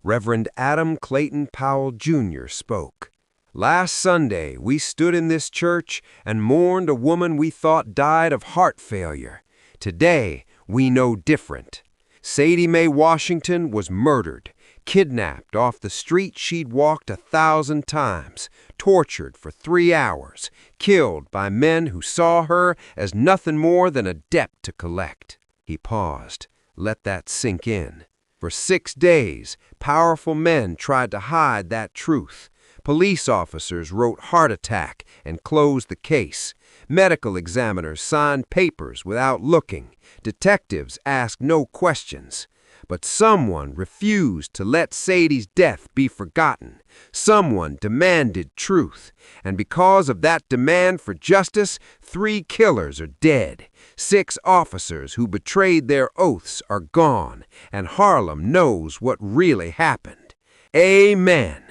[SPEAKER 1] Reverend Adam Clayton Powell, Jr. spoke. "Last Sunday, we stood in this church and mourned a woman we thought died of heart failure. Today, we know different. Sadie Mae Washington was murdered, kidnapped off the street she'd walked 1,000 times, tortured for 3 hours, killed by men who saw her as nothing more than a debt to collect." He paused. Let that sink in. For 6 days, powerful men tried to hide that truth. Police officers wrote heart attack and closed the case. Medical examiners signed papers without looking. Detectives asked no questions. But someone refused to let Sadie's death be forgotten. Someone demanded truth. And because of that demand for justice, 3 killers are dead. 6 officers who betrayed their oaths are gone. And Harlem knows what really happened. Amen.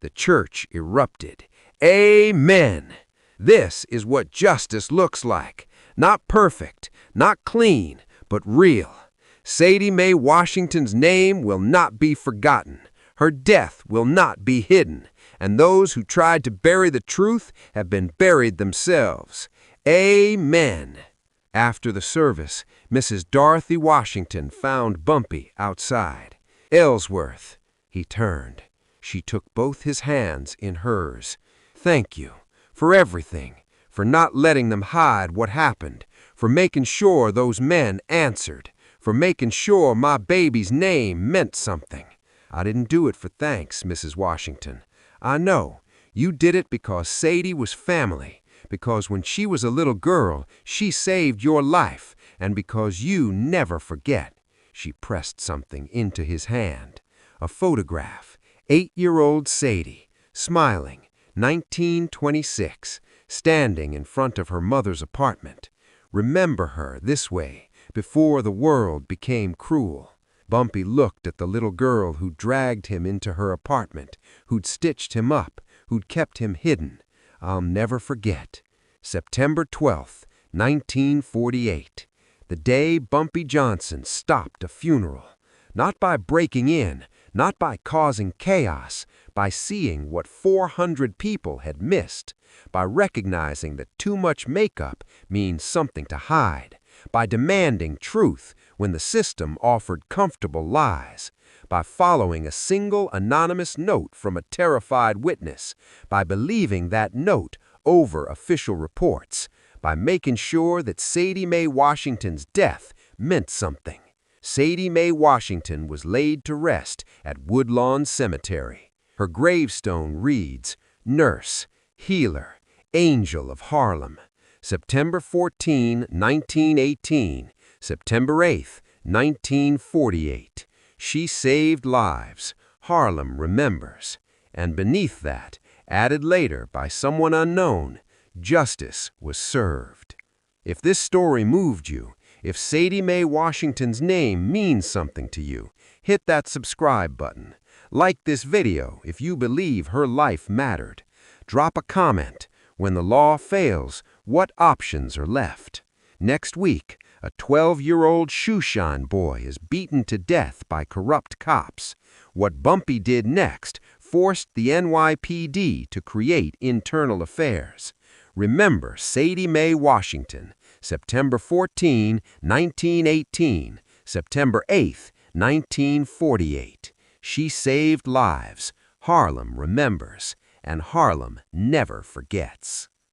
[SPEAKER 1] The church erupted. Amen. This is what justice looks like. Not perfect, not clean, but real. Sadie Mae Washington's name will not be forgotten. Her death will not be hidden. And those who tried to bury the truth have been buried themselves. Amen. After the service, Mrs. Dorothy Washington found Bumpy outside. "Ellsworth." He turned. She took both his hands in hers. "Thank you for everything, for not letting them hide what happened, for making sure those men answered, for making sure my baby's name meant something. I didn't do it for thanks, Mrs. Washington. I know. You did it because Sadie was family, because when she was a little girl, she saved your life, and because you never forget." She pressed something into his hand. A photograph. 8-year-old Sadie, smiling, 1926, standing in front of her mother's apartment. Remember her this way, before the world became cruel. Bumpy looked at the little girl who dragged him into her apartment, who'd stitched him up, who'd kept him hidden. I'll never forget. September 12th, 1948. The day Bumpy Johnson stopped a funeral. Not by breaking in, not by causing chaos, by seeing what 400 people had missed, by recognizing that too much makeup means something to hide, by demanding truth when the system offered comfortable lies, by following a single anonymous note from a terrified witness, by believing that note over official reports, by making sure that Sadie Mae Washington's death meant something. Sadie Mae Washington was laid to rest at Woodlawn Cemetery. Her gravestone reads, "Nurse, Healer, Angel of Harlem. September 14, 1918, September 8, 1948. She saved lives. Harlem remembers." And beneath that, added later by someone unknown, justice was served. If this story moved you, if Sadie Mae Washington's name means something to you, hit that subscribe button. Like this video if you believe her life mattered. Drop a comment. When the law fails, what options are left? Next week, a 12-year-old shoeshine boy is beaten to death by corrupt cops. What Bumpy did next forced the NYPD to create internal affairs. Remember Sadie Mae Washington, September 14, 1918, September 8, 1948. She saved lives. Harlem remembers, and Harlem never forgets.